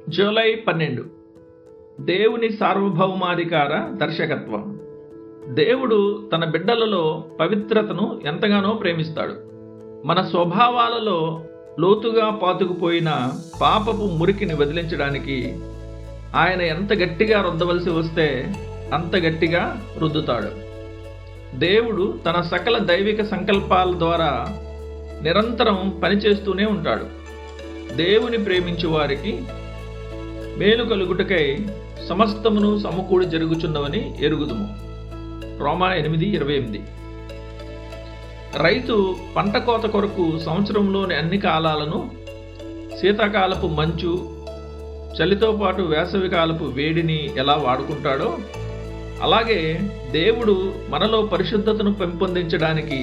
July 12. దేవుని సార్వభౌమాధికార దర్శకత్వం. దేవుడు తన బిడ్డలలో పవిత్రతను ఎంతగానో ప్రేమిస్తాడు. మన స్వభావాలలో లోతుగా పాతుకుపోయిన పాపపు మురికిని వదిలించడానికి ఆయన ఎంత గట్టిగా రుద్దవలసి వస్తే అంత గట్టిగా రుద్దుతాడు. దేవుడు తన సకల దైవిక సంకల్పాల ద్వారా నిరంతరం పనిచేస్తూనే ఉంటాడు. దేవుని ప్రేమించు వారికి మేలు కలుగుటకై సమస్తమును సమకూడి జరుగుచున్నవని ఎరుగుదుము. రోమా 8:28. రైతు పంట కోత కొరకు సంవత్సరంలోని అన్ని కాలాలను, శీతాకాలపు మంచు, చలితో పాటు వేసవి కాలపు వేడిని ఎలా వాడుకుంటాడో అలాగే దేవుడు మనలో పరిశుద్ధతను పెంపొందించడానికి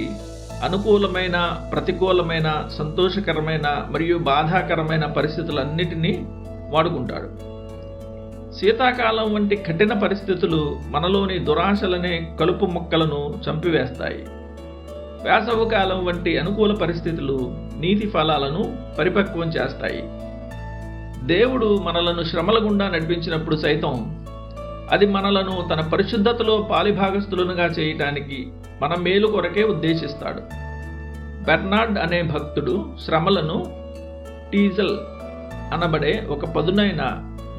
అనుకూలమైన, ప్రతికూలమైన, సంతోషకరమైన మరియు బాధాకరమైన పరిస్థితులన్నిటినీ వాడుకుంటాడు. శీతాకాలం వంటి కఠిన పరిస్థితులు మనలోని దురాశలనే కలుపు మొక్కలను చంపివేస్తాయి. వేసవికాలం వంటి అనుకూల పరిస్థితులు నీతి ఫలాలను పరిపక్వం చేస్తాయి. దేవుడు మనలను శ్రమల గుండా నడిపించినప్పుడు సైతం అది మనలను తన పరిశుద్ధతలో పాలిభాగస్థులనుగా చేయటానికి మన మేలు కొరకే ఉద్దేశిస్తాడు. బెర్నార్డ్ అనే భక్తుడు శ్రమలను టీజల్ అనబడే ఒక పదునైన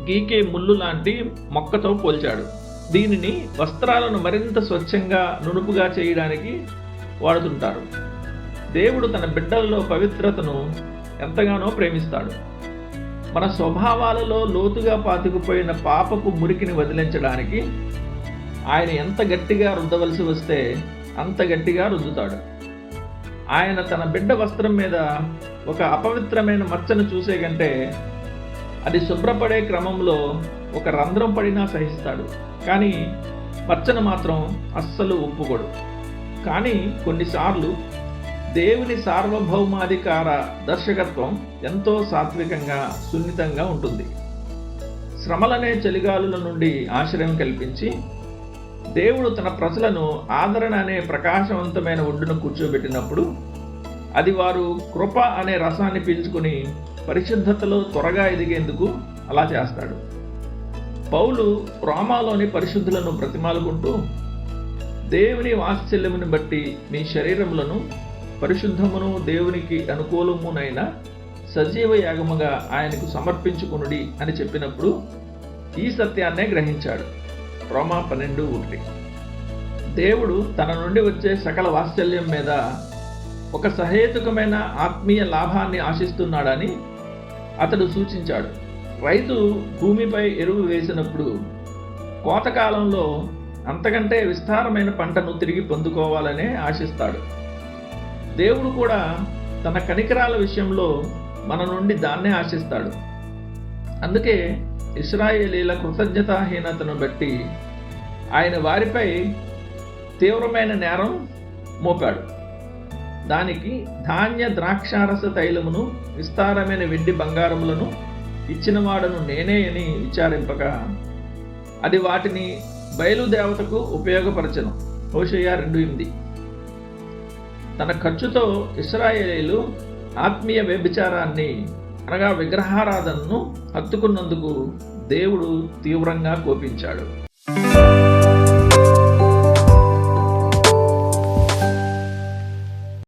గీకే ముళ్ళు లాంటి మొక్కతో పోల్చాడు. దీనిని వస్త్రాలను మరింత స్వచ్ఛంగా, నునుపుగా చేయడానికి వాడుతుంటారు. దేవుడు తన బిడ్డలలో పవిత్రతను ఎంతగానో ప్రేమిస్తాడు. మన స్వభావాలలో లోతుగా పాతుకుపోయిన పాపపు మురికిని వదిలించడానికి ఆయన ఎంత గట్టిగా రుద్దవలసి వస్తే అంత గట్టిగా రుద్దుతాడు. ఆయన తన బిడ్డ వస్త్రం మీద ఒక అపవిత్రమైన మచ్చను చూసే కంటే అది శుభ్రపడే క్రమంలో ఒక రంధ్రం పడినా సహిస్తాడు, కానీ మచ్చను మాత్రం అస్సలు ఒప్పుకోడు. కానీ కొన్నిసార్లు దేవుని సార్వభౌమాధికార దర్శకత్వం ఎంతో సాత్వికంగా, సున్నితంగా ఉంటుంది. శ్రమలనే చలిగాలుల నుండి ఆశ్రయం కల్పించి దేవుడు తన ప్రజలను ఆదరణ అనే ప్రకాశవంతమైన ఒడ్డును కూర్చోబెట్టినప్పుడు అది వారు కృప అనే రసాన్ని పీల్చుకుని పరిశుద్ధతలో త్వరగా ఎదిగేందుకు అలా చేస్తాడు. పౌలు రోమాలోని పరిశుద్ధులను బ్రతిమాలుకుంటూ, దేవుని వాత్సల్యమును బట్టి మీ శరీరములను పరిశుద్ధమును దేవునికి అనుకూలమునైన సజీవ యాగముగా ఆయనకు సమర్పించుకొనుడి అని చెప్పినప్పుడు ఈ సత్యాన్నే గ్రహించాడు. రోమా 12:1. దేవుడు తన నుండి వచ్చే సకల వాత్సల్యం మీద ఒక సహేతుకమైన ఆత్మీయ లాభాన్ని ఆశిస్తున్నాడని అతడు సూచించాడు. రైతు భూమిపై ఎరువు వేసినప్పుడు కోతకాలంలో అంతకంటే విస్తారమైన పంటను తిరిగి పొందుకోవాలనే ఆశిస్తాడు. దేవుడు కూడా తన కనికరాల విషయంలో మన నుండి దాన్నే ఆశిస్తాడు. అందుకే ఇశ్రాయేలీల కృతజ్ఞతాహీనతను బట్టి ఆయన వారిపై తీవ్రమైన నేరం మోపాడు. దానికి ధాన్య ద్రాక్షారస తైలమును, విస్తారమైన వెండి బంగారములను ఇచ్చినవాడను నేనే అని విచారింపక అది వాటిని బయలుదేవతకు ఉపయోగపరచను. హోషేయ 2:8. తన ఖర్చుతో ఇశ్రాయేలీలు ఆత్మీయ వ్యభిచారాన్ని అనగా విగ్రహారాధనను హత్తుకున్నందుకు దేవుడు తీవ్రంగా కోపించాడు.